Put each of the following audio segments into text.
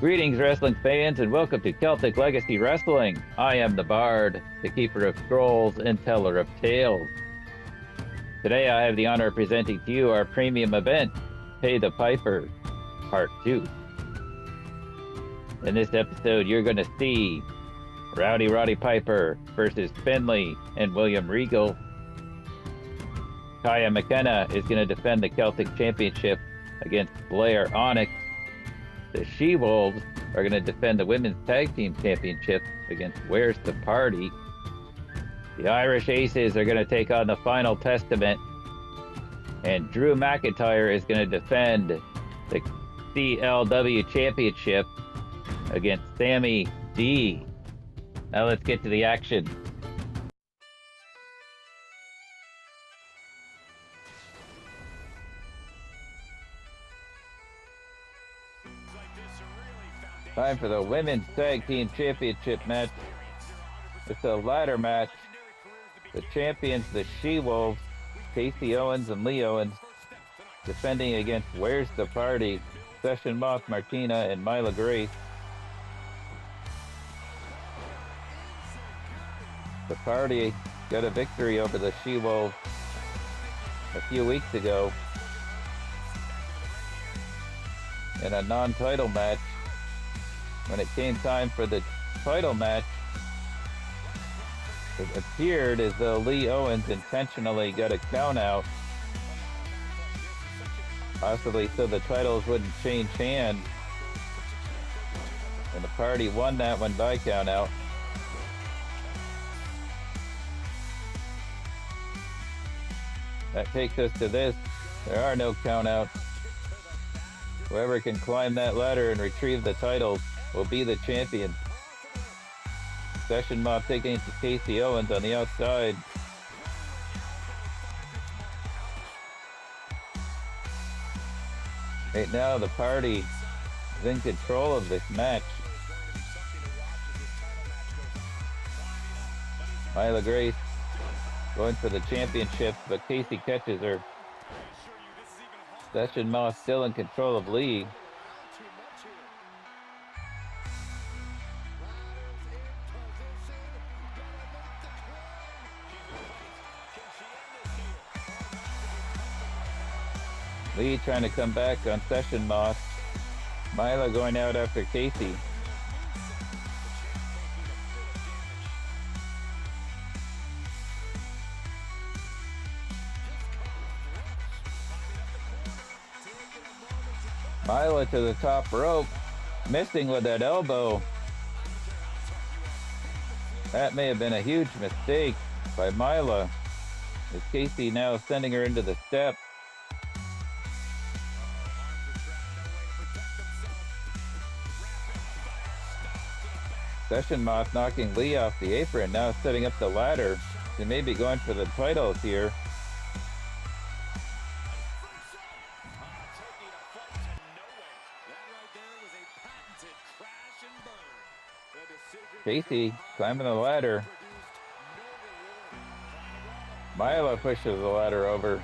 Greetings, wrestling fans, and welcome to Celtic Legacy Wrestling. I am the Bard, the keeper of scrolls and teller of tales. Today, I have the honor of presenting to you our premium event, Pay the Piper, Part 2. In this episode, you're going to see Roddy Piper versus Finlay and William Regal. Kaia McKenna is going to defend the Celtic Championship against Blair, Onyx. The Shewolves are going to defend the Women's Tag Team Championship against Where's the Party. The Irish Aces are going to take on the Final Testament. And Drew McIntyre is going to defend the CLW Championship against Sammy D. Now let's get to the action. Time for the Women's Tag Team Championship match. It's a ladder match. The champions, the Shewolves, Kasey Owens and Leah Owens, defending against Where's the Party, Session Moth, Martina, and Myla Grace. The Party got a victory over the Shewolves a few weeks ago in a non-title match. When it came time for the title match, it appeared as though Leah Owens intentionally got a count out, possibly so the titles wouldn't change hands, and the Party won that one by count out. That takes us to this. There are no count outs. Whoever can climb that ladder and retrieve the titles will be the champion. Session Moth taking it to Kasey Owens on the outside. Right now, the Party is in control of this match. Myla Grace going for the championship, but Kasey catches her. Session Moth still in control of Lee. Lee trying to come back on Session Moth. Myla going out after Kasey. Myla to the top rope, missing with that elbow. That may have been a huge mistake by Myla, as Kasey now sending her into the steps. Session Moth knocking Lee off the apron, now setting up the ladder. They may be going for the titles here. Kasey climbing the ladder. Myla pushes the ladder over.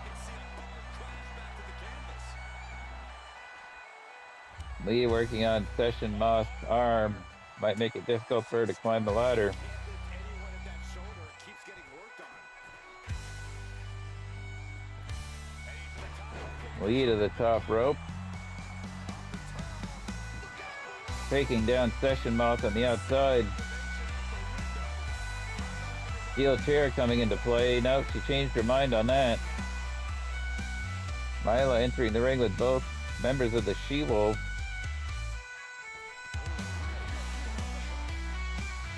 Lee working on Session Moth's arm. Might make it difficult for her to climb the ladder. Lee to the top rope. Taking down Session Moth on the outside. Steel chair coming into play. No, she changed her mind on that. Myla entering the ring with both members of the Shewolves.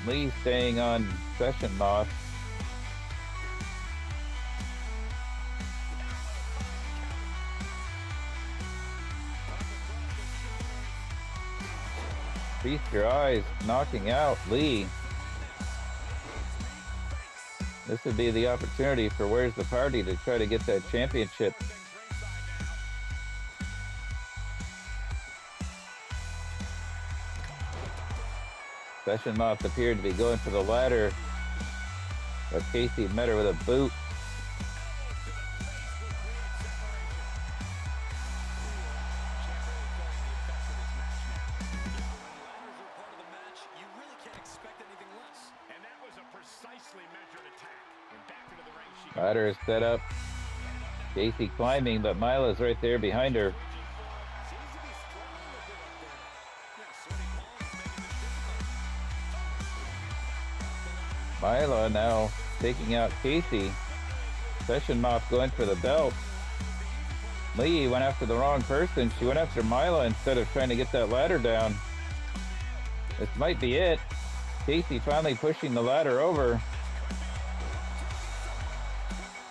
Lee staying on Session Moth. Feast your eyes, knocking out Lee. This would be the opportunity for Where's the Party to try to get that championship. Session Moth appeared to be going for the ladder, but Kasey met her with a boot. Ladder is set up. Kasey climbing, but Myla's right there behind her. Myla now taking out Kasey. Session Moth going for the belt. Leah went after the wrong person. She went after Myla instead of trying to get that ladder down. This might be it. Kasey finally pushing the ladder over.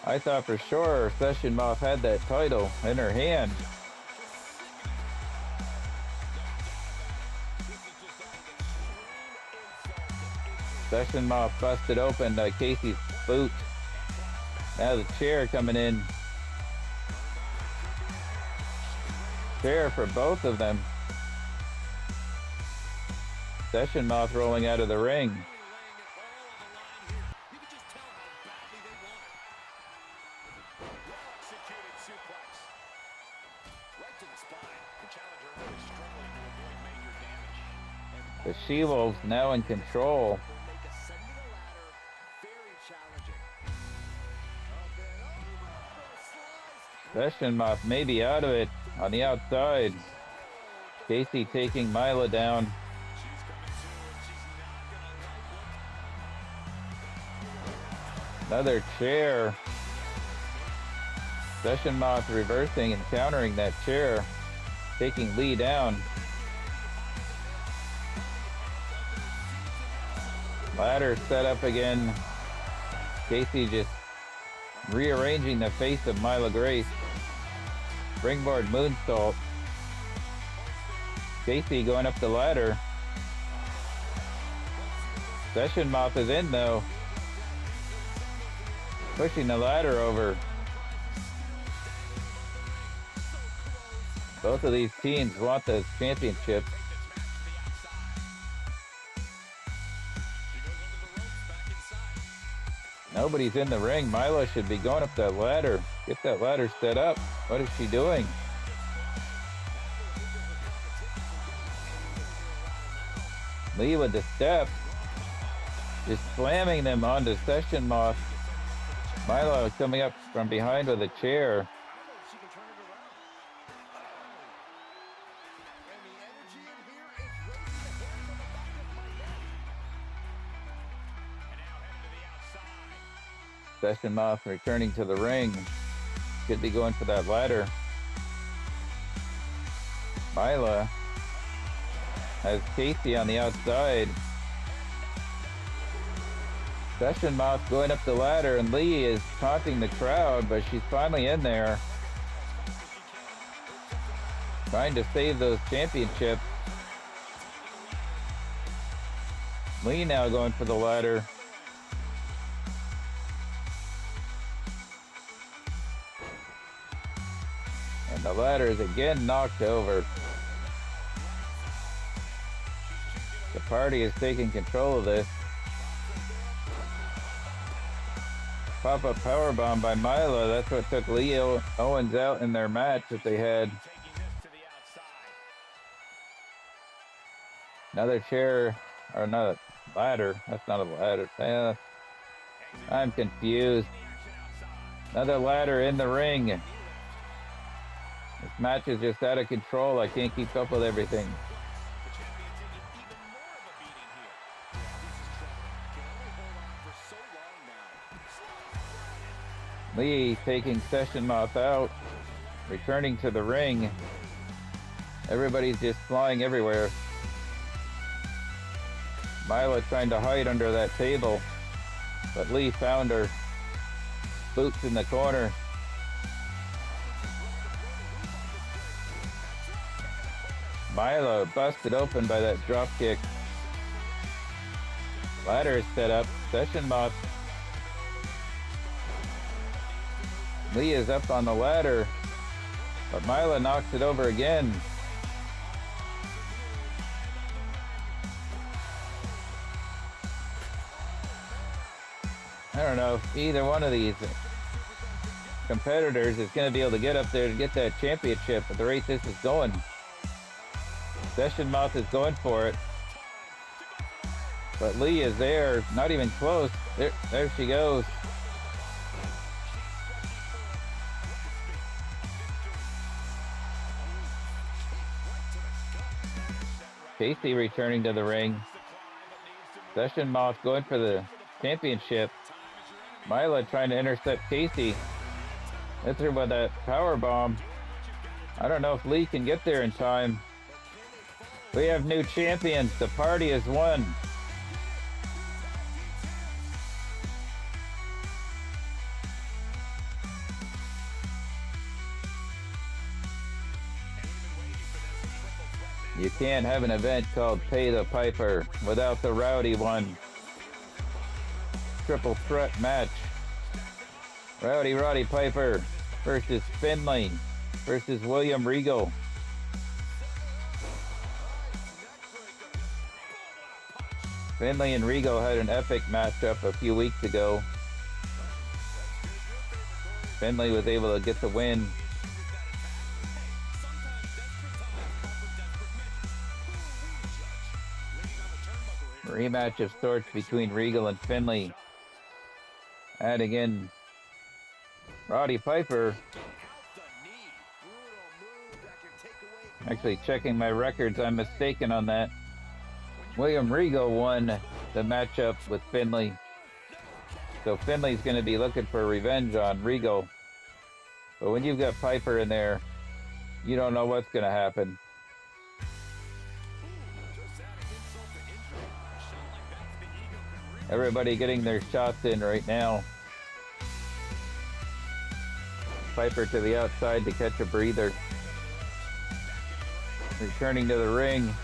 I thought for sure Session Moth had that title in her hand. Session Moth busted open Kasey's boot. Now the chair coming in. Chair for both of them. Session Moth rolling out of the ring. The Shewolves now in control. Session Moth may be out of it on the outside. Kasey taking Myla down. Another chair. Session Moth reversing and countering that chair, taking Lee down. Ladder set up again. Kasey just rearranging the face of Myla Grace. Springboard moonsault. Kasey going up the ladder. Session Moth is in though. Pushing the ladder over. Both of these teams want the championship. Nobody's in the ring. Myla should be going up that ladder. Get that ladder set up. What is she doing? Leah with the step. Just slamming them onto Session Moth. Myla coming up from behind with a chair. Session Moth returning to the ring. Could be going for that ladder. Myla has Kasey on the outside. Session Moth going up the ladder, and Lee is taunting the crowd, but she's finally in there. Trying to save those championships. Lee now going for the ladder. And the ladder is again knocked over. The party is taking control of this. Pop-up powerbomb by Myla. That's what took Leah Owens out in their match that they had. Another chair, or another ladder. That's not a ladder. I'm confused. Another ladder in the ring. This match is just out of control. I can't keep up with everything. Lee taking Session Moth out, returning to the ring. Everybody's just flying everywhere. Myla trying to hide under that table, but Lee found her. Boots in the corner. Myla busted open by that drop kick. Ladder is set up. Session Moth. Lee is up on the ladder, but Myla knocks it over again. I don't know if either one of these competitors is going to be able to get up there to get that championship at the rate this is going. Session Moth is going for it. But Leah is there, not even close. There she goes. Kasey returning to the ring. Session Moth going for the championship. Myla trying to intercept Kasey. Hits her with that power bomb. I don't know if Lee can get there in time. We have new champions. The party has won. You can't have an event called Pay the Piper without the Rowdy one. Triple threat match. Rowdy Roddy Piper versus Finlay versus William Regal. Finlay and Regal had an epic matchup a few weeks ago. Finlay was able to get the win. Rematch of sorts between Regal and Finlay. And again, Roddy Piper. Actually, checking my records, I'm mistaken on that. William Regal won the matchup with Finlay. So Finlay's going to be looking for revenge on Regal. But when you've got Piper in there, you don't know what's going to happen. Everybody getting their shots in right now. Piper to the outside to catch a breather. Returning to the ring.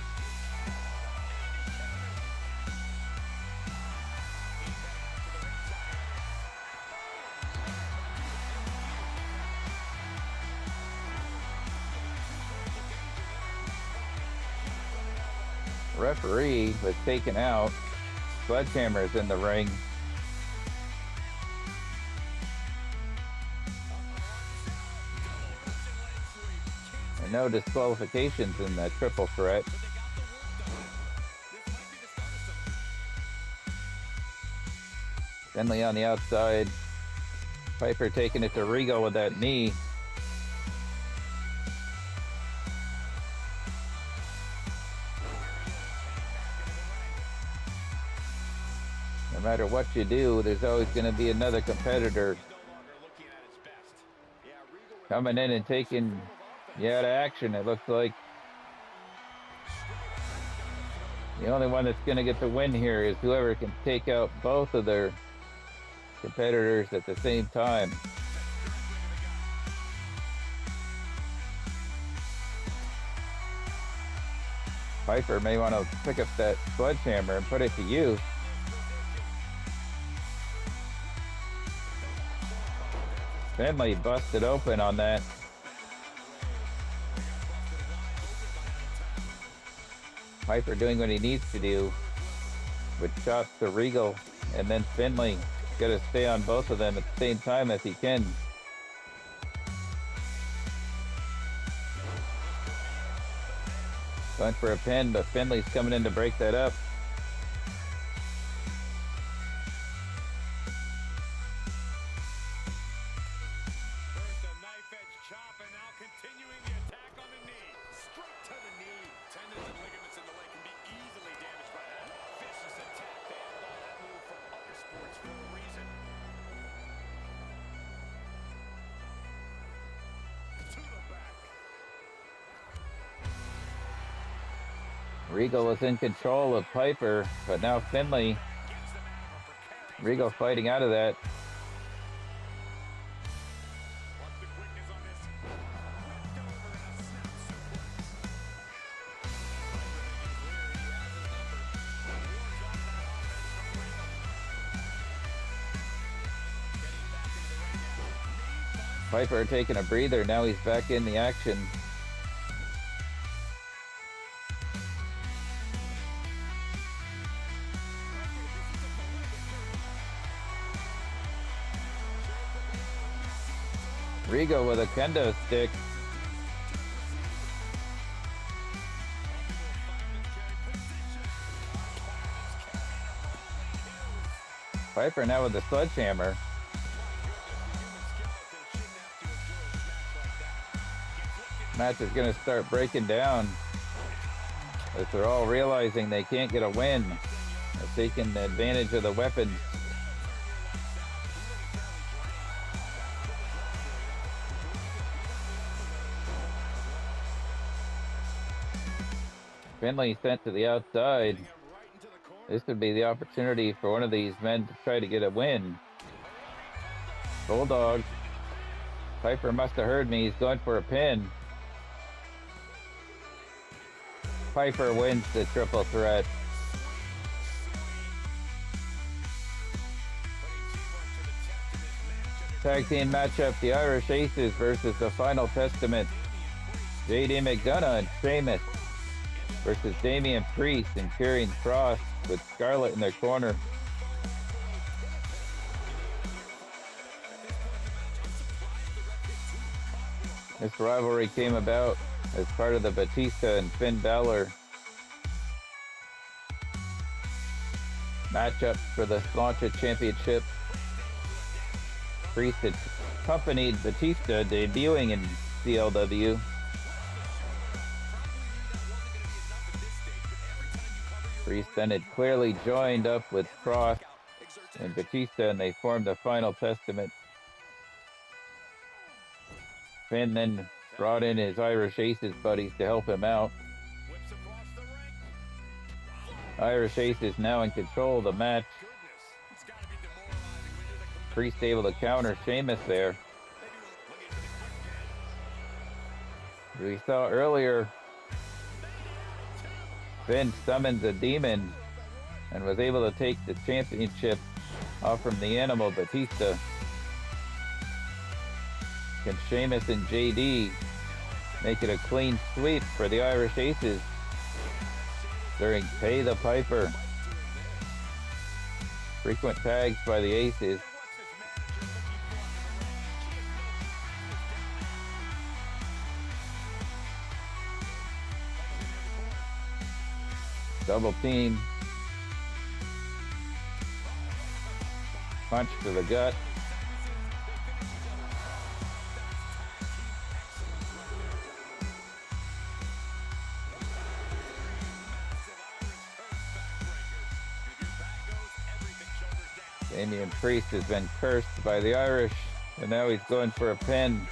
Referee was taken out. Sledgehammer is in the ring. And no disqualifications in that triple threat. Finlay on the outside. Piper taking it to Regal with that knee. No matter what you do, there's always going to be another competitor coming in and taking you out of action, it looks like. The only one that's going to get the win here is whoever can take out both of their competitors at the same time. Piper may want to pick up that sledgehammer and put it to use. Finlay busted open on that. Piper doing what he needs to do with shots to Regal, and then Finlay got to stay on both of them at the same time as he can. Going for a pin, but Finlay's coming in to break that up. Regal was in control of Piper, but now Finlay. Regal fighting out of that. Piper taking a breather, now he's back in the action. Regal with a kendo stick. Piper now with the sledgehammer. Match is going to start breaking down as they're all realizing they can't get a win. They're taking advantage of the weapons. Finlay sent to the outside. This would be the opportunity for one of these men to try to get a win. Bulldog. Piper must have heard me. He's going for a pin. Piper wins the triple threat. Tag team matchup, the Irish Aces versus the Final Testament. JD McDonagh and Sheamus versus Damian Priest and Karrion Kross with Scarlett in their corner. This rivalry came about as part of the Batista and Finn Balor matchup for the Slancha Championship. Priest had accompanied Batista debuting in CLW. Priest then had clearly joined up with Kross and Batista, and they formed the Final Testament. Finn then brought in his Irish Aces buddies to help him out. Irish Aces now in control of the match. Priest able to counter Sheamus there. We saw earlier Finn summoned the demon and was able to take the championship off from the Animal Batista. Can Sheamus and JD make it a clean sweep for the Irish Aces during Pay the Piper? Frequent tags by the Aces. Double team. Punch to the gut. Damian Priest has been cursed by the Irish, and now he's going for a pin.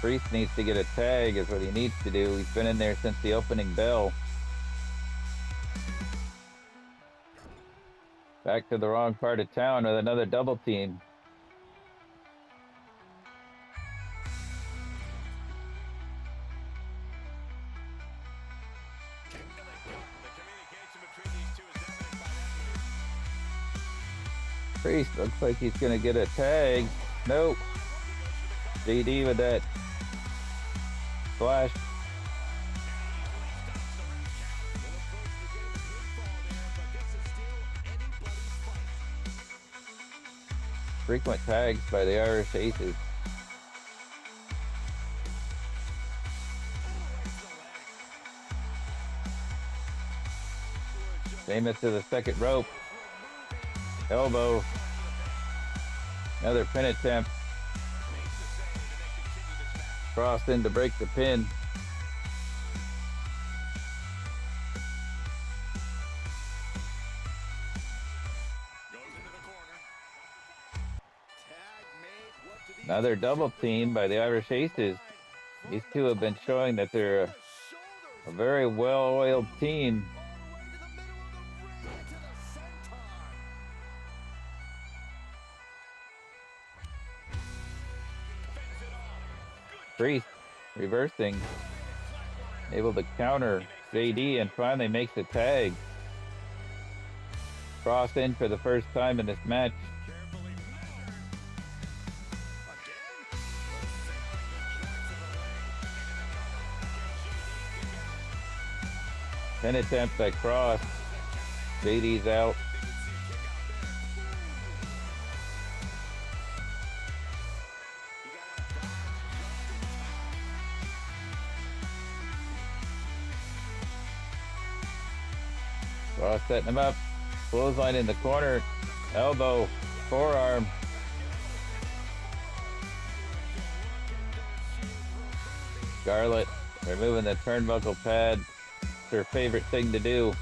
Priest needs to get a tag is what he needs to do. He's been in there since the opening bell. Back to the wrong part of town with another double team. Priest looks like he's going to get a tag. Nope. JD with that flash. Frequent tags by the Irish Aces. Sheamus to the second rope. Elbow. Another pin attempt. Kross in to break the pin. Another double team by the Irish Aces. These two have been showing that they're a very well-oiled team. Priest reversing, able to counter JD and finally makes a tag. Kross in for the first time in this match. Pin attempt by Kross. JD's out. Kross setting him up. Clothesline in the corner. Elbow. Forearm. Scarlett removing the turnbuckle pad. It's her favorite thing to do.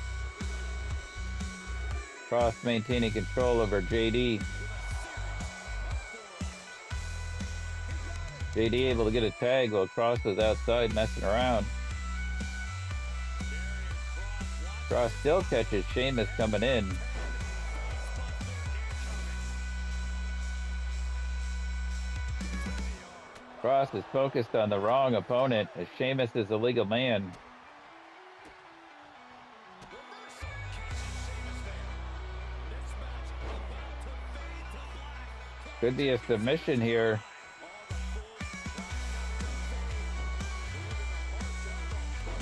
Kross maintaining control over JD. JD able to get a tag while Kross was outside messing around. Kross still catches Sheamus coming in. Kross is focused on the wrong opponent as Sheamus is a legal man. Could be a submission here.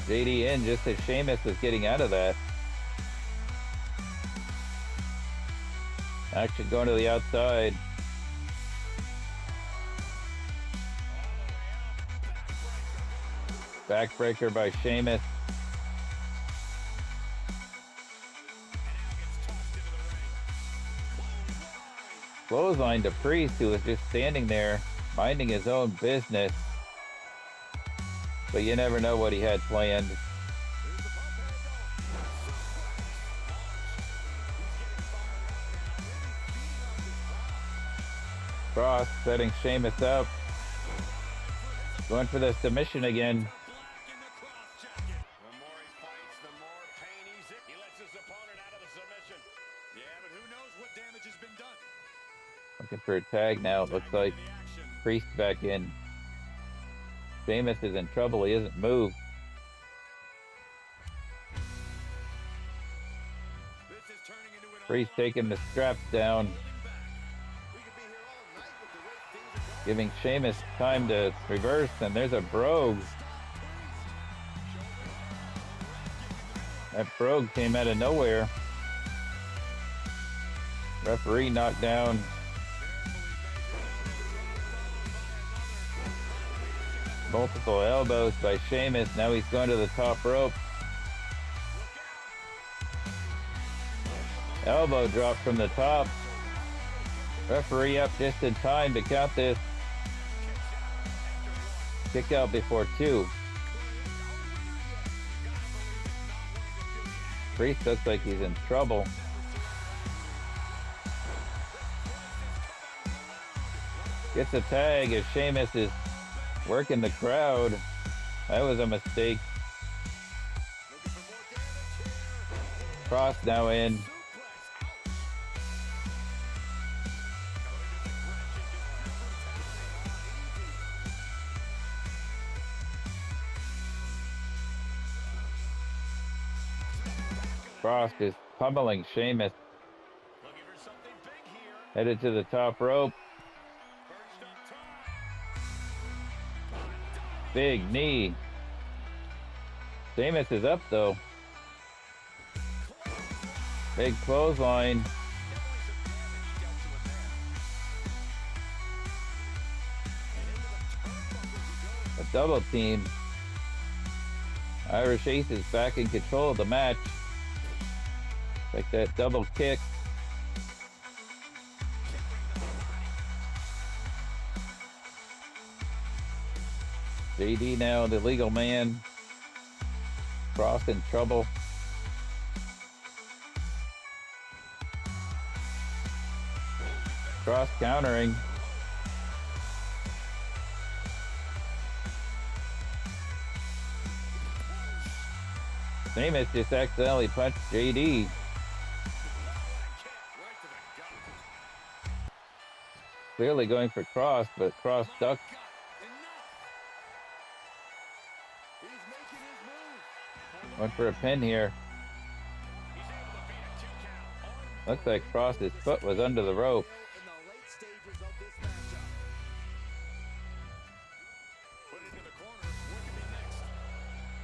JD in just as Sheamus is getting out of that. Action going to the outside. Backbreaker by Sheamus. Clothesline to Priest, who was just standing there minding his own business. But you never know what he had planned. Kross setting Sheamus up. Going for the submission again. Looking for a tag now, it looks like. Priest back in. Sheamus is in trouble, he hasn't moved. Priest taking the straps down. Giving Sheamus time to reverse, and there's a brogue. That brogue came out of nowhere. Referee knocked down. Multiple elbows by Sheamus. Now he's going to the top rope. Elbow drop from the top. Referee up just in time to count this. Kick out before 2. Priest looks like he's in trouble. Gets a tag as Sheamus is working the crowd. That was a mistake. Kross now in. Kross is pummeling Sheamus. Headed to the top rope. Big knee. Sheamus is up though. Big clothesline. A double team. Irish Ace is back in control of the match. Like that double kick. JD now the legal man. Kross in trouble. Kross countering. Sheamus just accidentally punched JD. Clearly going for Kross, but Kross ducked. Went for a pin here. Looks like Kross's foot was under the rope.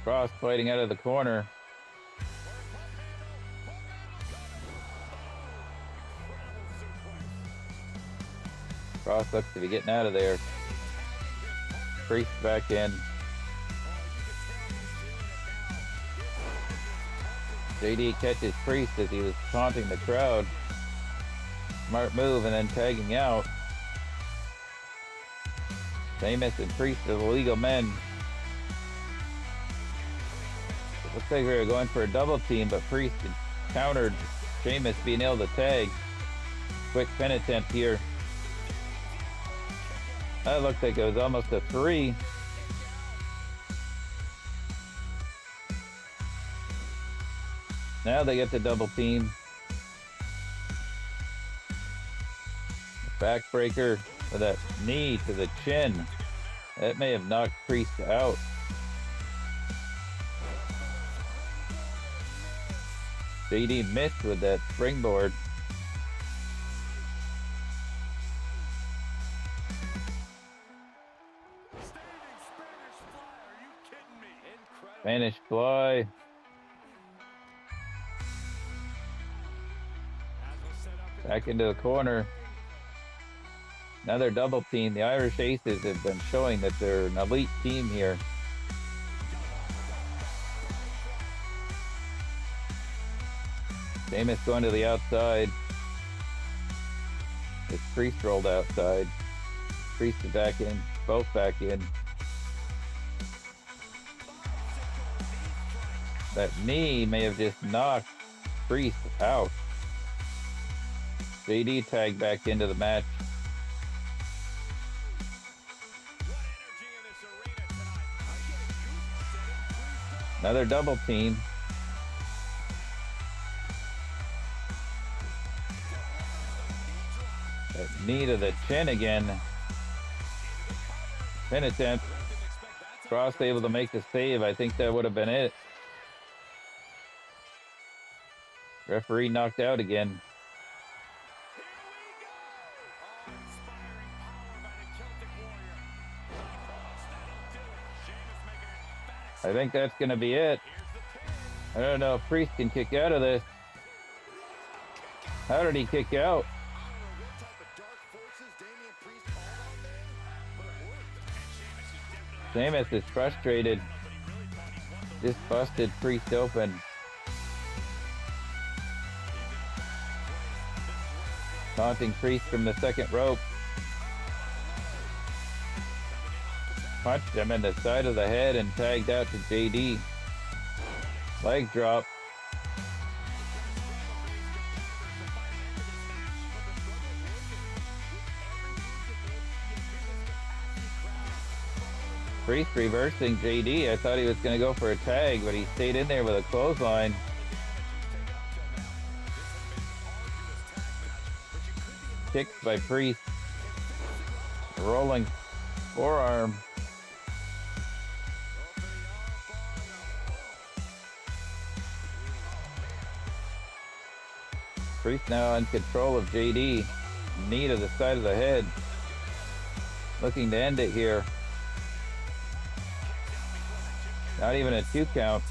Kross fighting out of the corner. Kross looks to be getting out of there. Priest back in. JD catches Priest as he was taunting the crowd. Smart move and then tagging out. Sheamus and Priest are the legal men. It looks like we were going for a double team, but Priest countered Sheamus being able to tag. Quick pin attempt here. That looked like it was almost a 3. Now they get the double team. Backbreaker with that knee to the chin. That may have knocked Priest out. JD missed with that springboard. Spanish fly. Back into the corner. Another double team. The Irish Aces have been showing that they're an elite team here. Sheamus going to the outside. It's Priest rolled outside. Priest is back in. Both back in. That knee may have just knocked Priest out. JD tagged back into the match. Another double team. That knee to the chin again. Pin attempt. Kross able to make the save. I think that would have been it. Referee knocked out again. I think that's going to be it. I don't know if Priest can kick out of this. How did he kick out? Sheamus is frustrated. Just busted Priest open. Taunting Priest from the second rope. Punched him in the side of the head and tagged out to JD. Leg drop. Priest reversing JD. I thought he was going to go for a tag, but he stayed in there with a clothesline. Kicked by Priest. Rolling forearm. Priest now in control of JD. Knee to the side of the head. Looking to end it here. Not even a 2 count.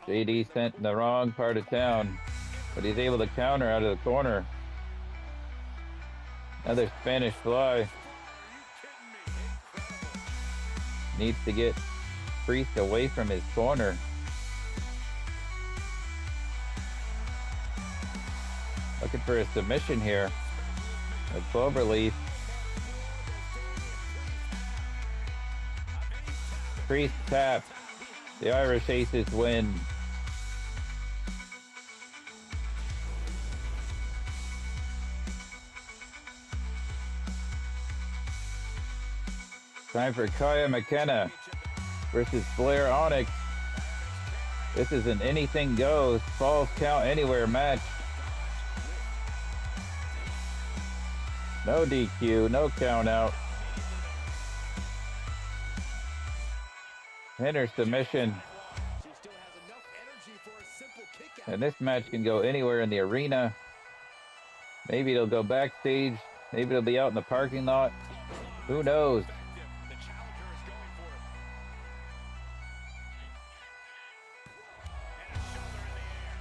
JD sent in the wrong part of town, but he's able to counter out of the corner. Another Spanish fly. Needs to get Priest away from his corner. Looking for a submission here. A cloverleaf. Priest tapped. The Irish Aces win. Time for Kaia McKenna versus Blair Onyx. This is an anything goes, falls count anywhere match. No DQ, no count out. Pinner submission. And this match can go anywhere in the arena. Maybe it'll go backstage. Maybe it'll be out in the parking lot. Who knows?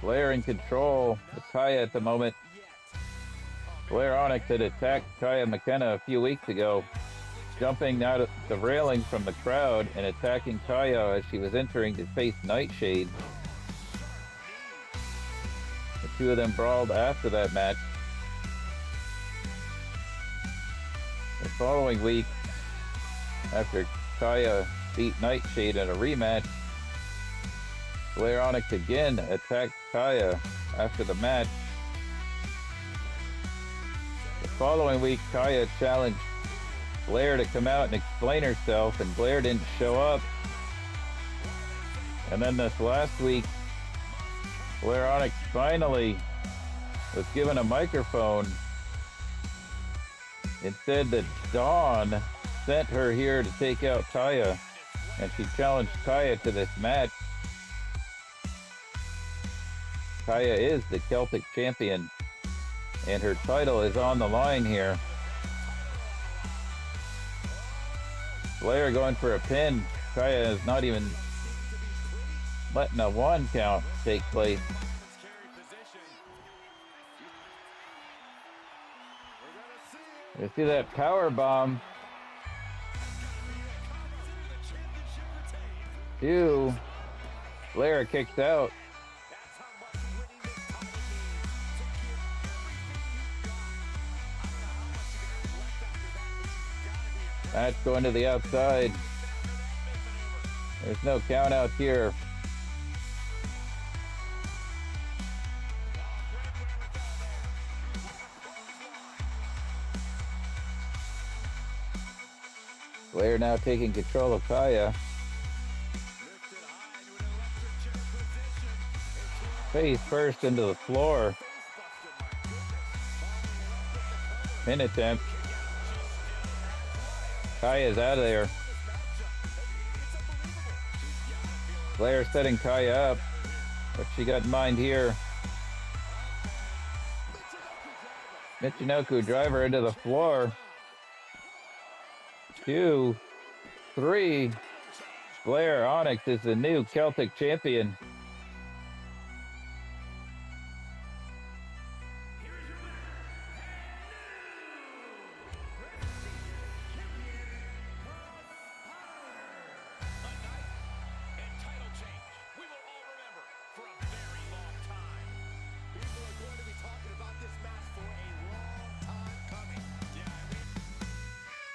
Blair in control with Kaia at the moment. Blair Onyx had attacked Kaia McKenna a few weeks ago. jumping out of the railing from the crowd and attacking Kaia as she was entering to face Nightshade. The two of them brawled after that match. The following week, after Kaia beat Nightshade in a rematch, Blair Onyx again attacked Kaia after the match. The following week, Kaia challenged Blair to come out and explain herself, and Blair didn't show up. And then this last week, Blair Onyx finally was given a microphone and said that Dawn sent her here to take out Kaia, and she challenged Kaia to this match. Kaia is the Celtic champion, and her title is on the line here. Blair going for a pin. Kaia is not even letting a 1 count take place. You see that power bomb. 2. Blair kicks out. Match going to the outside. There's no count out here. Blair now taking control of Kaia. Face first into the floor. Pin attempt. Kaia's out of there. Blair setting Kaia up. What she got in mind here? Michinoku driver into the floor. 2, 3. Blair Onyx is the new Celtic champion.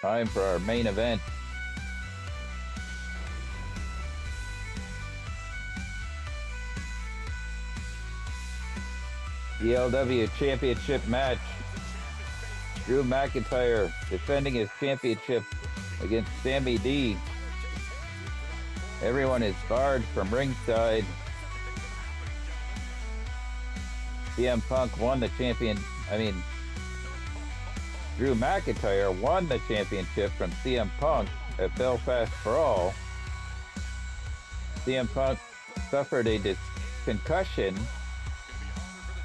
Time for our main event. The LW Championship match. Drew McIntyre defending his championship against Sammy D. Everyone is barred from ringside. CM Punk won the Drew McIntyre won the championship from CM Punk at Belfast Brawl. CM Punk suffered a concussion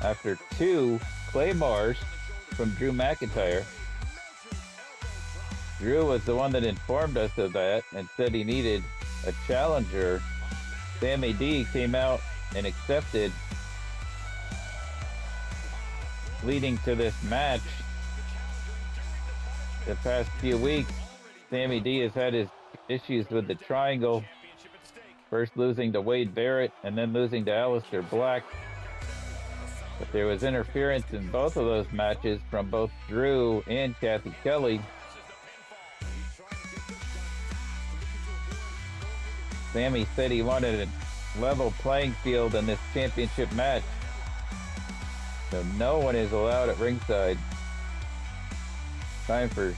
after 2 claymores from Drew McIntyre. Drew was the one that informed us of that and said he needed a challenger. Sammy D came out and accepted, leading to this match. The past few weeks, Sammy D has had his issues with the triangle. First losing to Wade Barrett and then losing to Aleister Black. But there was interference in both of those matches from both Drew and Kathy Kelly. Sammy said he wanted a level playing field in this championship match, so no one is allowed at ringside. Time for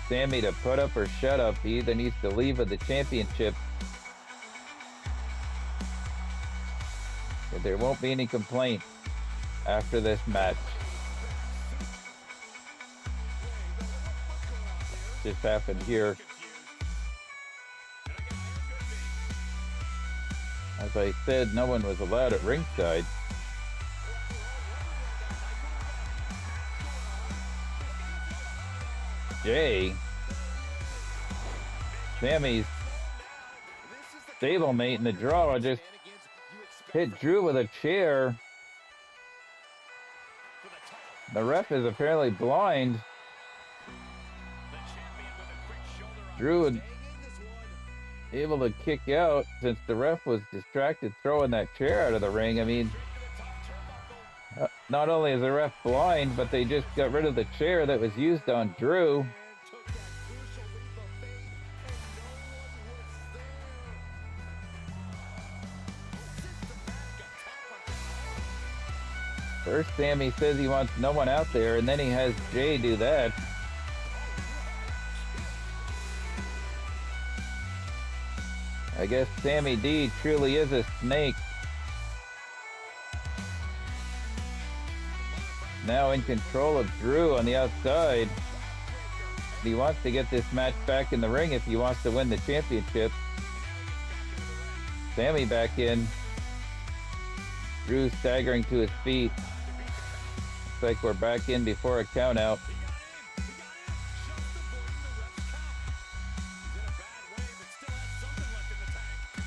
Sammy to put up or shut up. He either needs to leave with the championship, but there won't be any complaints after this match. Just happened here. As I said, no one was allowed at ringside. Jay, Sammy's stablemate in the draw, just hit Drew with a chair. The ref is apparently blind. Drew was able to kick out since the ref was distracted throwing that chair out of the ring. I mean, not only is the ref blind, but they just got rid of the chair that was used on Drew. First, Sammy says he wants no one out there, and then he has Jay do that. I guess Sammy D truly is a snake. Now in control of Drew on the outside. He wants to get this match back in the ring if he wants to win the championship. Sammy back in. Drew staggering to his feet. Looks like we're back in before a count out.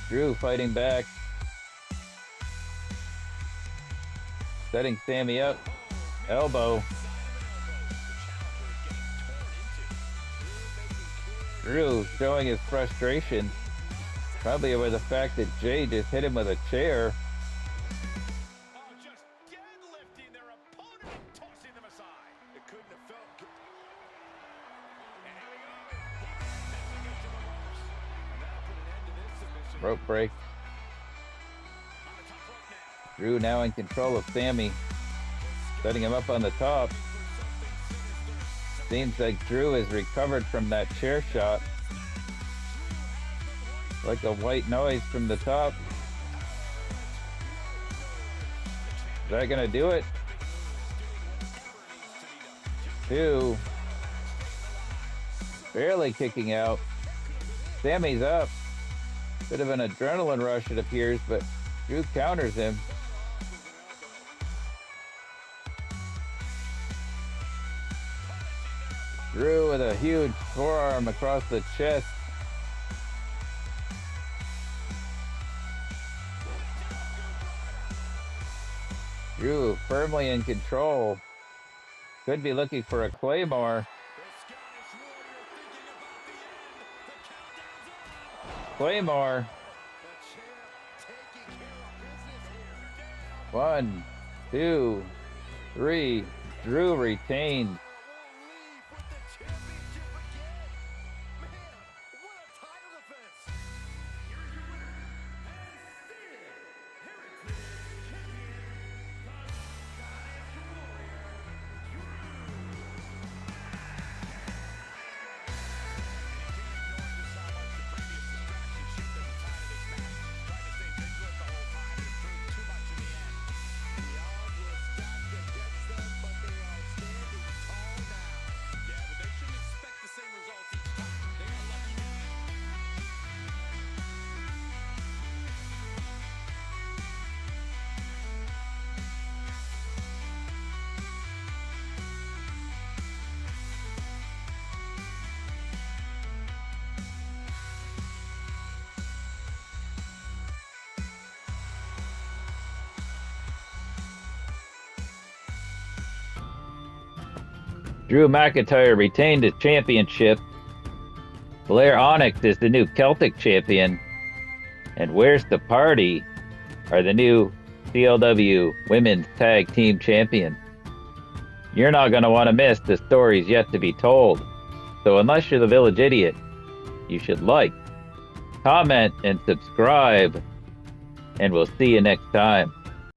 Drew fighting back. Setting Sammy up. Elbow. Drew showing his frustration. Probably over the fact that Jay just hit him with a chair. Rope break. Drew now in control of Sammy. Setting him up on the top. Seems like Drew has recovered from that chair shot. Like a white noise from the top. Is that gonna do it? 2. Barely kicking out. Sammy's up. Bit of an adrenaline rush, it appears, but Drew counters him. Drew with a huge forearm across the chest. Drew firmly in control. Could be looking for a Claymore. Claymore. 1, 2, 3. Drew retained. Drew McIntyre retained his championship. Blair Onyx is the new Celtic champion. And Where's the Party are the new CLW Women's Tag Team Champion. You're not going to want to miss the stories yet to be told. So unless you're the Village Idiot, you should like, comment, and subscribe. And we'll see you next time.